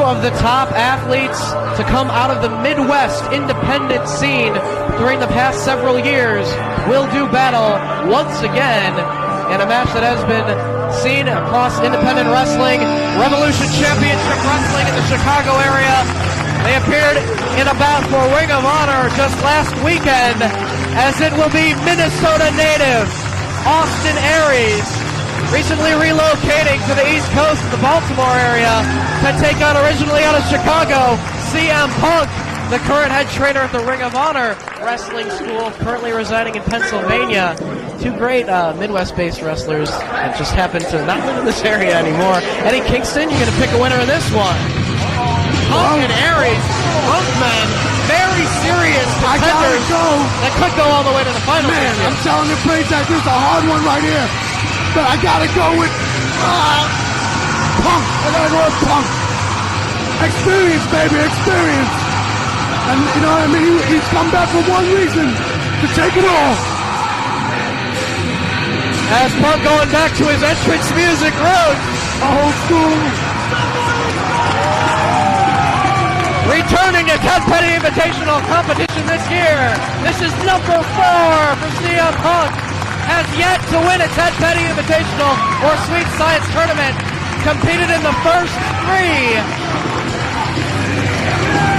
of the top athletes to come out of the Midwest independent scene during the past several years will do battle once again in a match that has been seen across independent wrestling, Revolution Championship Wrestling in the Chicago area. They appeared in a bout for Ring of Honor just last weekend, as it will be Minnesota native Austin Aries, recently relocating to the East Coast of the Baltimore area to take on, originally out of Chicago, CM Punk, the current head trainer at the Ring of Honor Wrestling School, currently residing in Pennsylvania. Two great Midwest-based wrestlers that just happen to not live in this area anymore. Eddie Kingston, you're going to pick a winner in this one. Punk and Aries, both men, very serious contenders that could go all the way to the final. Man, I'm telling you, Paycheck, this is a hard one right here. But I gotta go with Punk. I gotta go with Punk. Experience, baby, experience. And you know what I mean? He's come back for one reason, to take it all. As Punk going back to his entrance music roots. Old school. Returning to Ted Petty Invitational competition this year. This is number 4 for CM Punk. Has yet to win a Ted Petty Invitational or Sweet Science Tournament. Competed in the first 3.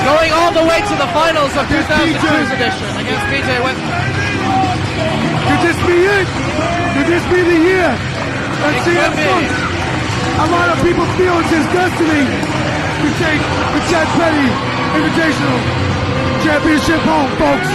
Going all the way to the finals of 2002's edition against BJ Whitmer. Could this be it? Could this be the year? Let's see it. A lot of people feel it's his destiny to take the Ted Petty Invitational Championship home, folks.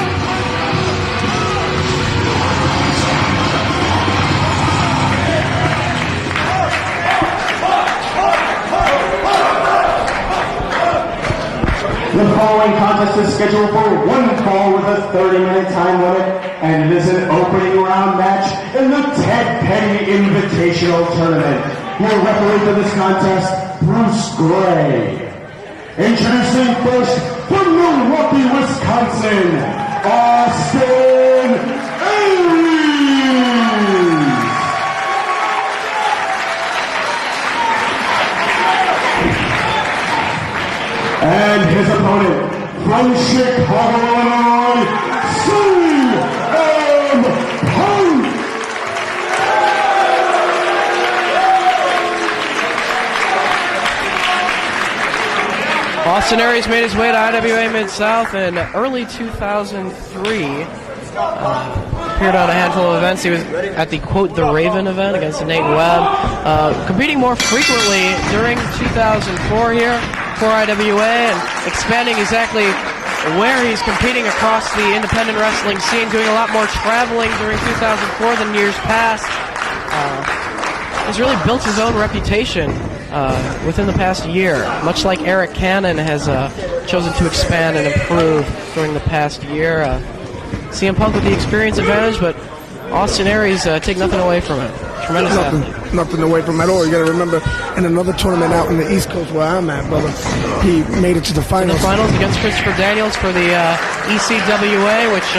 The following contest is scheduled for one fall with a 30-minute time limit, and it is an opening round match in the Ted Petty Invitational Tournament. Your referee for this contest, Bruce Gray. Introducing first, from Milwaukee, Wisconsin, Austin Aries. And his opponent, from Chicago, Illinois, CM Punk. Austin Aries made his way to IWA Mid-South in early 2003. Appeared on a handful of events. He was at the, quote, The Raven event against Nate Webb. Competing more frequently during 2004 here for IWA, and expanding exactly where he's competing across the independent wrestling scene, doing a lot more traveling during 2004 than years past. He's really built his own reputation within the past year, much like Eric Cannon has chosen to expand and improve during the past year. CM Punk with the experience advantage, but Austin Aries take nothing away from him. Tremendous athlete. Nothing away from him at all. You got to remember, in another tournament out in the East Coast where I'm at, brother, he made it to the finals. In the finals against Christopher Daniels for the ECWA, which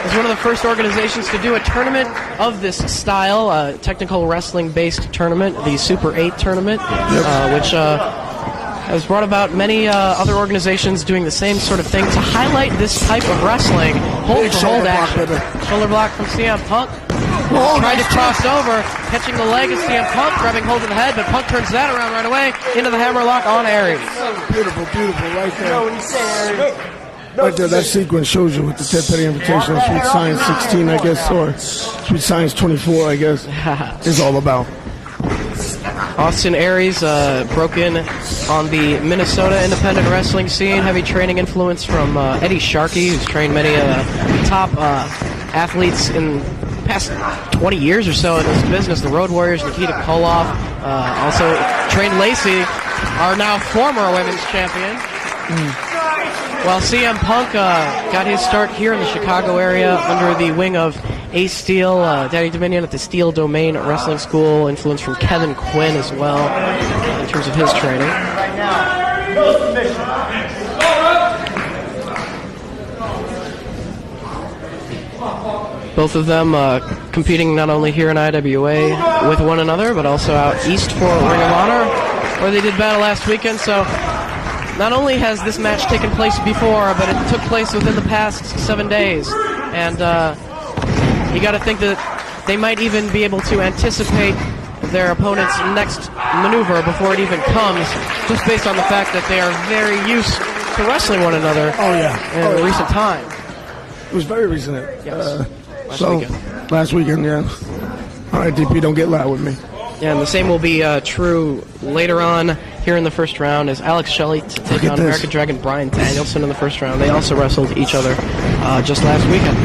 is one of the first organizations to do a tournament of this style, technical wrestling-based tournament, the Super 8 tournament, which has brought about many other organizations doing the same sort of thing to highlight this type of wrestling. Hold for hold action. Shoulder block from CM Punk. Tried to cross over, catching the leg of CM Punk, grabbing hold of the head, but Punk turns that around right away into the hammerlock on Aries. Beautiful, beautiful, right there. Right there, that sequence shows you what the Ted Petty Invitational Sweet Science 16, I guess, or Sweet Science 24, I guess, is all about. Austin Aries broke in on the Minnesota independent wrestling scene. Heavy training influence from Eddie Sharkey, who's trained many top athletes in the past 20 years or so in this business. The Road Warriors, Nikita Koloff, also trained Lacey, our now former women's champion. While CM Punk got his start here in the Chicago area under the wing of Ace Steel, Daddy Dominion at the Steel Domain Wrestling School, influence from Kevin Quinn as well in terms of his training. Both of them competing not only here in IWA with one another, but also out east for Ring of Honor, where they did battle last weekend. So not only has this match taken place before, but it took place within the past 7 days. And you got to think that they might even be able to anticipate their opponent's next maneuver before it even comes, just based on the fact that they are very used to wrestling one another in recent time. It was very recent. Yes. Last weekend, yeah. All right, DP, don't get loud with me. Yeah, and the same will be true later on here in the first round as Alex Shelley to take on American Dragon Brian Danielson in the first round. They also wrestled each other just last weekend.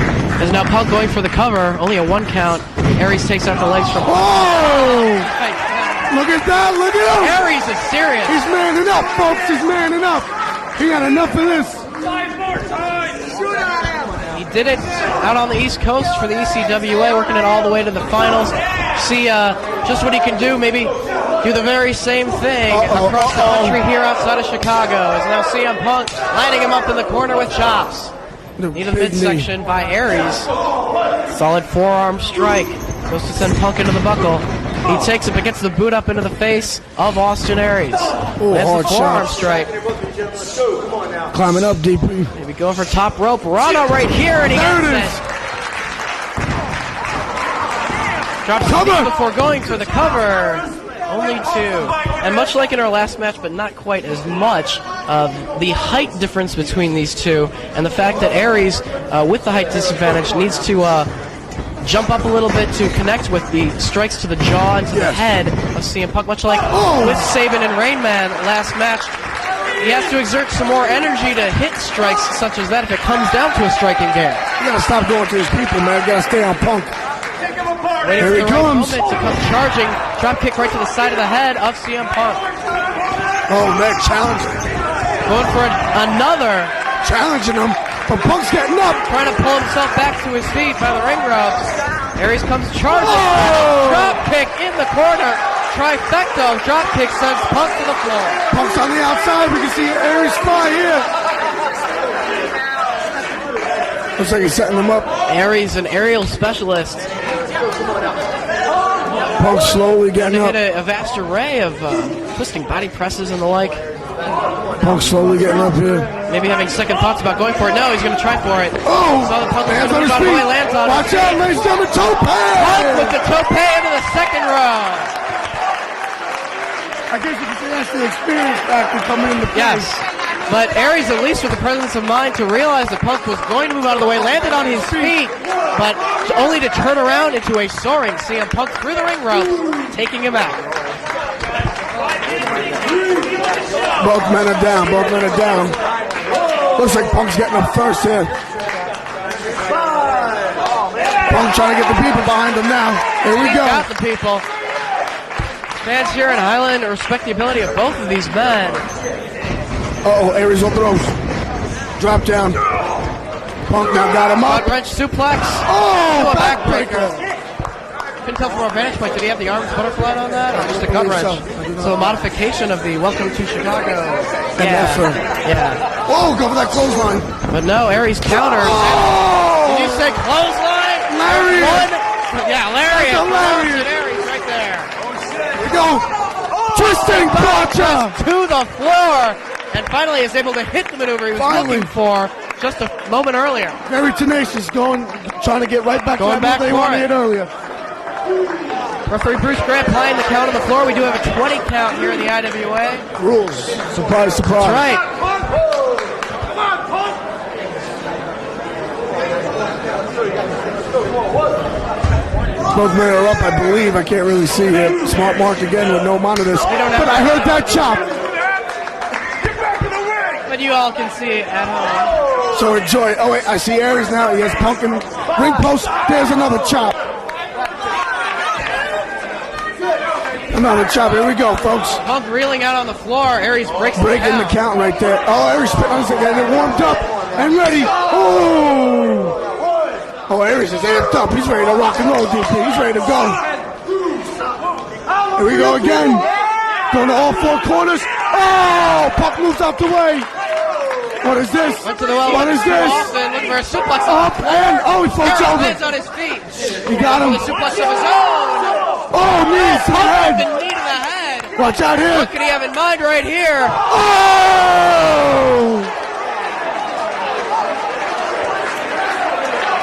As now Punk going for the cover, only a 1 count. Aries takes out the legs from... Oh! Look at that, look at him! Aries is serious. He's manning up, folks, he's manning up. He got enough of this. He did it out on the East Coast for the ECWA, working it all the way to the finals. See just what he can do, maybe do the very same thing across the country here outside of Chicago. As now CM Punk lining him up in the corner with chops. Knee to the midsection by Aries. Solid forearm strike. Goes to send Punk into the buckle. He takes it but gets the boot up into the face of Austin Aries. There's the forearm strike. Climbing up, DP. Maybe going for top rope. Rana right here, and he gets it. Drops the knee before going for the cover. Only 2. And much like in our last match, but not quite as much, the height difference between these two and the fact that Aries, with the height disadvantage, needs to jump up a little bit to connect with the strikes to the jaw and to the head of CM Punk, much like with Sabin and Rain Man last match. He has to exert some more energy to hit strikes such as that if it comes down to a striking game. You gotta stop going to his people, man. You gotta stay on Punk. Waiting for the right moment to come charging. Drop kick right to the side of the head of CM Punk. Oh, man, challenging. Going for another. Challenging him, but Punk's getting up. Trying to pull himself back to his feet by the ring ropes. Aries comes charging. Drop kick in the corner. Trifecta of drop kick sends Punk to the floor. Punk's on the outside. We can see Aries fly here. Looks like he's setting him up. Aries, an aerial specialist. Punk slowly getting up. Hit a vast array of twisting body presses and the like. Punk slowly getting up here. Maybe having second thoughts about going for it. No, he's going to try for it. Oh! Saw the Punk lands on his feet. Lands on Watch out, ladies and gentlemen. Tope! Punk with the tope into the second row. I guess you can say that's the experience factor coming into play. Yes. But Aries, at least with the presence of mind to realize that Punk was going to move out of the way, landed on his feet, but only to turn around into a soaring CM Punk through the ring ropes, taking him out. Both men are down. Both men are down. Looks like Punk's getting up first here. Punk trying to get the people behind him now. Here we go. Got the people. Fans here in Highland respect the ability of both of these men. Uh-oh, Aries will throw. Drop down. Punk now got him up. Butt wrench suplex. Oh, a backbreaker. Couldn't tell from our vantage point, did he have the arms butterfly on that, or just a gut wrench? So a modification of the Welcome to Chicago. Yeah. Whoa, go for that clothesline. But no, Aries counters. Oh! Did you say clothesline? Lariat. Yeah, Lariat. That's a lariat. Aries right there. Here we go. Twisting Pacha. To the floor. And finally is able to hit the maneuver he was looking for just a moment earlier. Very tenacious, trying to get right back to that move they wanted earlier. Referee Bruce Grant applying the count on the floor. We do have a 20 count here in the IWA. Rules. Surprise, surprise. That's right. Both men are up, I believe. I can't really see it. Smart mark again with no monitors. But I heard that chop. But you all can see it at home. So enjoy. Oh, wait, I see Aries now. He has Punk in ring post. There's another chop. Another chop. Here we go, folks. Punk reeling out on the floor. Aries breaks breaking the count right there. Oh, Aries spit on his again. They're warmed up and ready. Oh! Oh, Aries is amped up. He's ready to rock and roll, DP. He's ready to go. Here we go again. Going to all four corners. Oh! Punk moves out the way. What is this? Went to the well. What is this? Looking for a suplex. Up and he floats over. Lands on his feet. He got him. The suplex of his own. Oh, knee to the head. The knee to the head. Watch out here. What could he have in mind right here? Oh!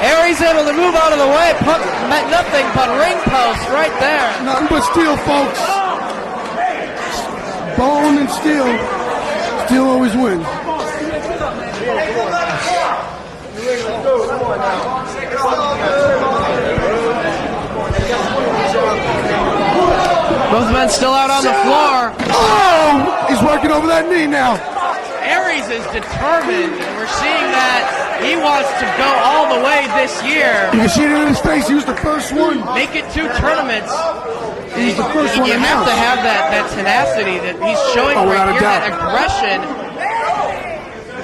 Aries able to move out of the way. Punk met nothing but ring post right there. Nothing but steel, folks. Bone and steel. Steel always wins. Both men still out on the floor. Oh! He's working over that knee now. Aries is determined, and we're seeing that he wants to go all the way this year. You can see it in his face. He was the first one. Make it 2 tournaments. He's the first one You have to have that tenacity that he's showing right here, that aggression.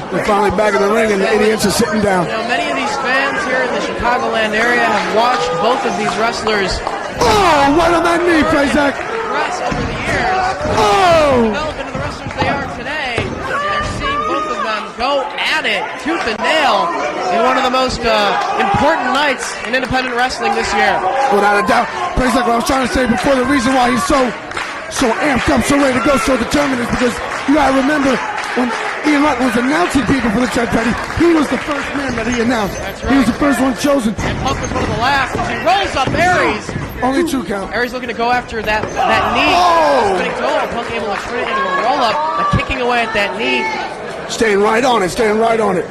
They're finally back in the ring, and the idiots are sitting down. You know, many of these fans here in the Chicagoland area have watched both of these wrestlers Oh, right on that knee, Prazak. progress over the years. Oh! Develop into the wrestlers they are today, and they're seeing both of them go at it, tooth and nail, in one of the most important nights in independent wrestling this year. Without a doubt. Prazak, what I was trying to say before, the reason why he's so amped up, so ready to go, so determined is because you gotta remember when Ian Rutt was announcing people for the Ted Petty, he was the first man that he announced. That's right. He was the first one chosen. And Punk was one of the last as he rolls up Aries. Only 2 count. Aries looking to go after that knee. Oh! Spinning toe, Punk able to turn it into a roll-up, but kicking away at that knee. Staying right on it, staying right on it.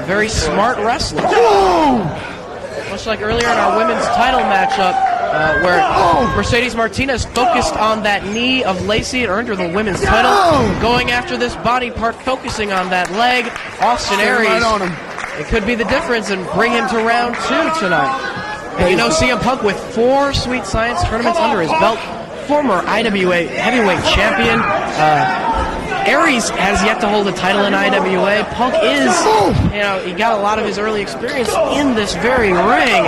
Very smart wrestler. Oh! Much like earlier in our women's title matchup, where Mercedes Martinez focused on that knee of Lacey and earned her the women's title. Going after this body part, focusing on that leg. Austin Aries, right on him. it could be the difference and bring him to round 2 tonight. And you know, CM Punk with 4 Sweet Science tournaments under his belt, former IWA heavyweight champion. Aries has yet to hold a title in IWA. Punk is, you know, he got a lot of his early experience in this very ring.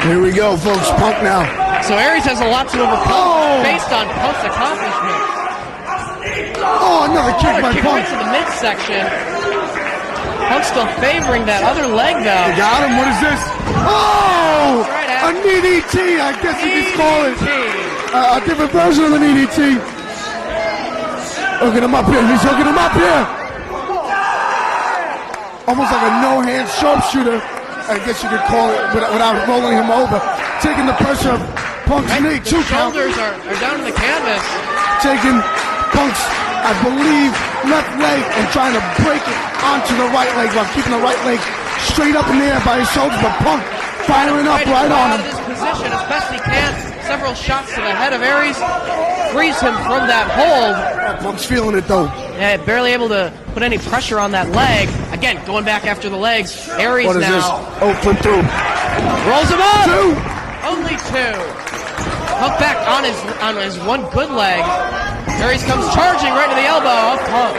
Here we go, folks. Punk now. So Aries has a lot to overcome based on Punk's accomplishments. Oh, another kick by Kick Punk. right to the midsection. Punk's still favoring that other leg, though. Got him. What is this? Oh! Right A DDT, I guess you could call it. DDT. A different version of an DDT. Hooking him up here. He's hooking him up here. Almost like a no-hand sharpshooter, I guess you could call it, without rolling him over. Taking the pressure of Punk's knee. The shoulders are down to the canvas. Taking Punk's, I believe, left leg and trying to break it onto the right leg while keeping the right leg straight up in the air by his shoulders. But Punk firing up right on him. Out of this position as best he can. Several shots to the head of Aries. Frees him from that hold. Punk's feeling it though. Yeah, barely able to put any pressure on that leg. Again, going back after the legs. Aries What is now this? Oh, flip through. rolls him up. 2. Only 2. Punk back on his one good leg. Aries comes charging right to the elbow of Punk.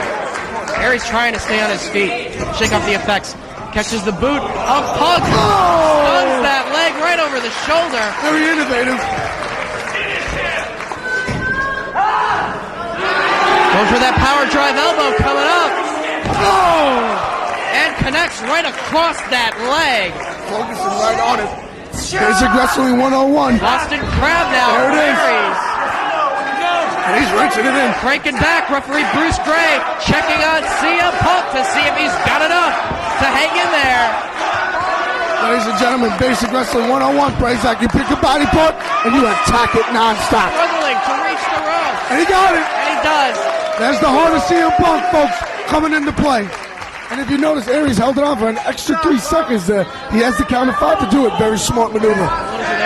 Aries trying to stay on his feet, shake off the effects. Catches the boot of Punk. Stuns that leg right over the shoulder. Very innovative. Going for that power drive elbow coming up. Oh! And connects right across that leg. Focusing right on it. Basic Wrestling 101. Boston Crab now. There it is. Aries. And he's wrenching it in. Cranking back, referee Bruce Gray checking on CM Punk to see if he's got enough to hang in there. Ladies and gentlemen, Basic Wrestling 101. Prazak, you pick a body part and you attack it non-stop. Struggling to reach the rope. And he got it. And he does. That's the heart of CM Punk, folks, coming into play. And if you notice, Aries held it on for an extra 3 seconds there. He has the count of 5 to do it. Very smart maneuver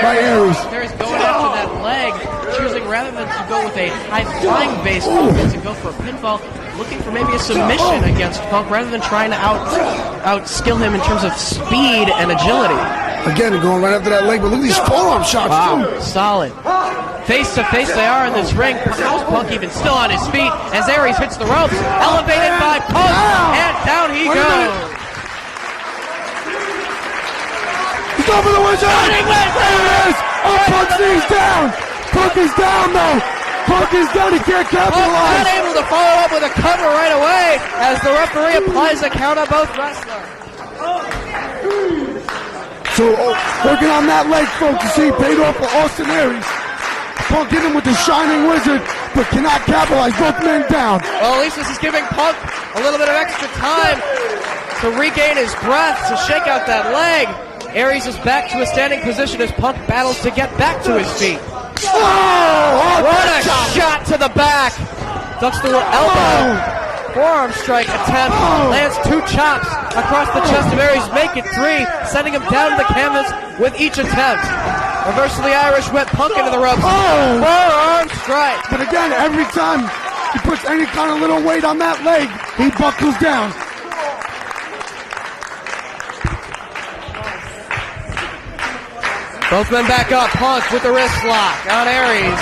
by Aries. Aries going after that leg, choosing rather than to go with a high-flying base movement, to go for a pinfall, looking for maybe a submission against Punk rather than trying to out-skill him in terms of speed and agility. Again, going right after that leg, but look at these forearm shots, too. Solid. Face to face they are in this ring. How's Punk even still on his feet as Aries hits the ropes, elevated by Punk, and down he goes. He's going for the win. There it is. Oh, Punk's knee's down. Punk is down, though. Punk is down. He can't Punk capitalize. not able to follow up with a cover right away as the referee applies the count on both wrestlers. So, working on that leg, folks, you see, paid off for Austin Aries. Punk hit him with the Shining Wizard, but cannot capitalize. Both men down. Well, at least this is giving Punk a little bit of extra time to regain his breath, to shake out that leg. Aries is back to a standing position as Punk battles to get back to his feet. Oh, What a shot to the back. Ducks the elbow. Forearm strike attempt. Lands 2 chops across the chest of Aries. Make it 3, sending him down to the canvas with each attempt. Reversal the Irish whip. Punk into the ropes. Forearm strike. But again, every time he puts any kind of little weight on that leg, he buckles down. Both men back up. Punk with the wrist lock on Aries.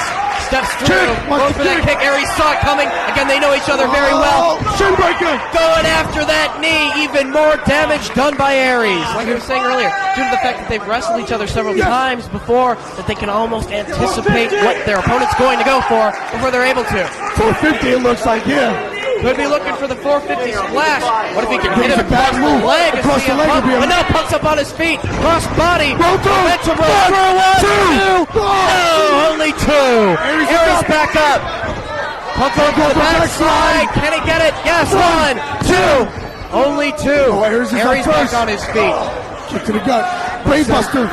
Steps through. Goes for that kick. Aries saw it coming. Again, they know each other very well. Shin breaker. Going after that knee. Even more damage done by Aries. Like I was saying earlier, due to the fact that they've wrestled each other several times before, that they can almost anticipate what their opponent's going to go for before they're able to. 450 it looks like here. Could be looking for the 450 splash. What if he can hit him Bad across move. the leg? Across the leg would be a- And now Punk's up on his feet. Cross body. Roll through. Momentum roll through. 1, 2. No, only 2. Aries back up. Punk going for the backslide. Can he get it? Yes. 1, 2. Only 2. Oh, Aries is Aries up back first. on his feet. Kick to the gut. Brainbuster.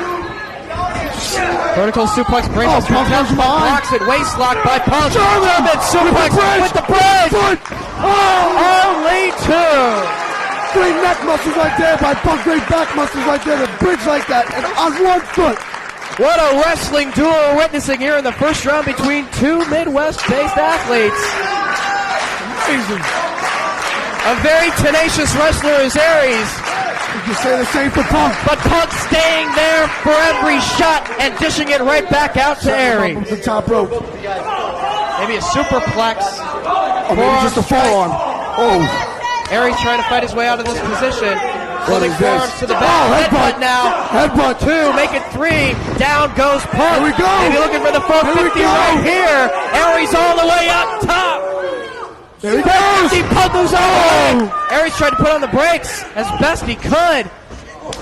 Vertical suplex, brainbuster. Punk Punk comes behind. blocks it. Waist lock by Punk. German suplex with the bridge. Foot. Only 2. Great neck muscles right there by Punk. Great back muscles right there. The bridge like that. And on 1 foot. What a wrestling duel we're witnessing here in the first round between 2 Midwest-based athletes. Amazing. A very tenacious wrestler is Aries, You can say the same for Punk. but Punk staying there for every shot and dishing it right back out to Aries. With the top rope. Maybe a superplex. Or maybe just a forearm. Oh. Aries trying to fight his way out of this position. What Pulling is this? forearms to the back. Headbutt now. Headbutt. 2, make it 3. Down goes Punk. Here we go. Maybe looking for the 450 Here we go. right here. Aries all the way up top. There he goes. Punk moves all the way. Aries tried to put on the brakes as best he could.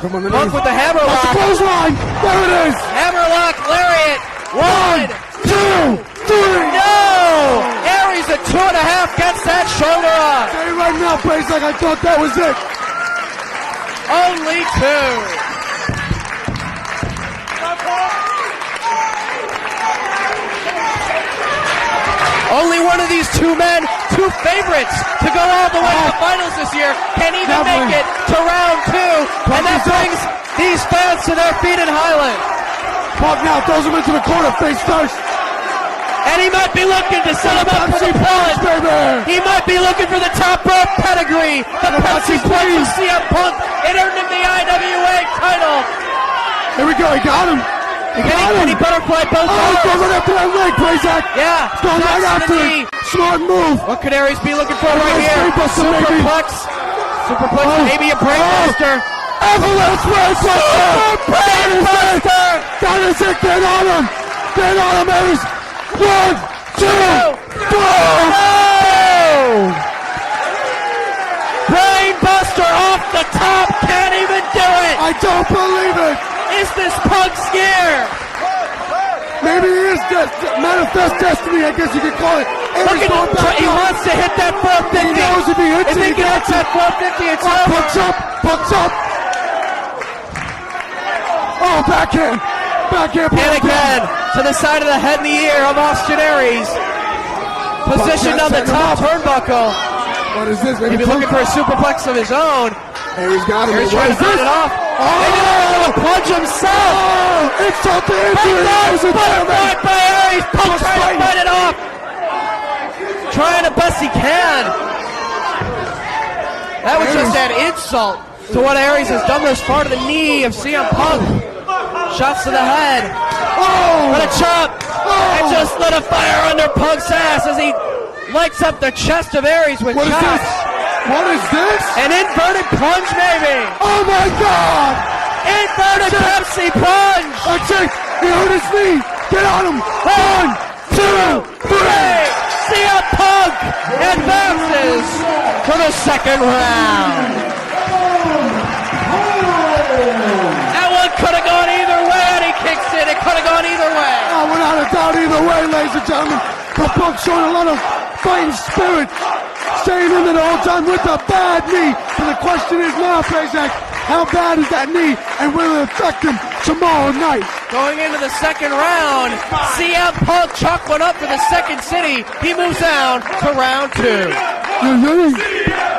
Come on, Punk with the hammer That's the lock. clothesline. There it is. Hammerlock lariat. 1, 2, 3. no! Aries at 2.5 gets that shoulder up. Say it right now, Pace, like I thought that was it. Only 2. Only one of these 2 men, 2 favorites to go all the way to the finals this year, can even Definitely. make it to round 2. And that brings these fans to their feet in Highland. Punk now throws him into the corner, face first. And he might be looking to set him up for the Punch, plunge. baby. He might be looking for the top rope pedigree. The Pepsi plunge to CM Punk. It earned him the IWA title. Here we go, he got him. Can he butterfly both Oh, arms? goes right after that leg, Prazak. Yeah. Going right Shots to after the it. knee. Smart move. What could Aries be looking for right Nice here? brainbuster, maybe. Superplex. Superplex, Oh. maybe a brainbuster. Avalanche brainbuster. Brainbuster. That is it. Get on him. Get on him, Aries. 1, 2, 3. Oh! Brainbuster off the top. Can't even do it. I don't believe it. Is this Punk's year? Maybe he is manifest destiny, I guess you could call it. Look Aries at going him. back He up. wants to hit that 450. He knows if he hits If it, he he gets gets that it. 450, it's over. Pucks up. Pucks up. Oh, backhand. Backhand. And again, to the side of the head and the ear of Austin Aries. Positioned on the top turnbuckle. What is this? Maybe looking for a superplex of his own. Aries got him. Aries What trying is to fight this? it off. Maybe looking for the plunge himself. Oh, insult to injury. Butterfly Gentlemen. by Aries. Punk trying to fight it off. Trying the best he can. That was just an insult to what Aries has done thus far to the knee of CM Punk. Shots to the head. Oh. What a chop. And just lit a fire under Punk's ass as he lights up the chest of Aries with What is chops. this? What is this? An inverted plunge, maybe. Oh my God! Inverted Pepsi plunge. That's it. He hurt his knee. Get on him. 1, 2, 3. CM Punk advances to the second round. That one could have gone either way, and he kicks it. It could have gone either way. Oh, without a doubt, either the way, ladies and gentlemen. But Punk showing a lot of fighting spirit, staying in there the whole time with a bad knee. But the question is now, Paysack, how bad is that knee, and will it affect him tomorrow night? Going into the second round, CM Punk chalked one up for the second city. He moves down to round 2.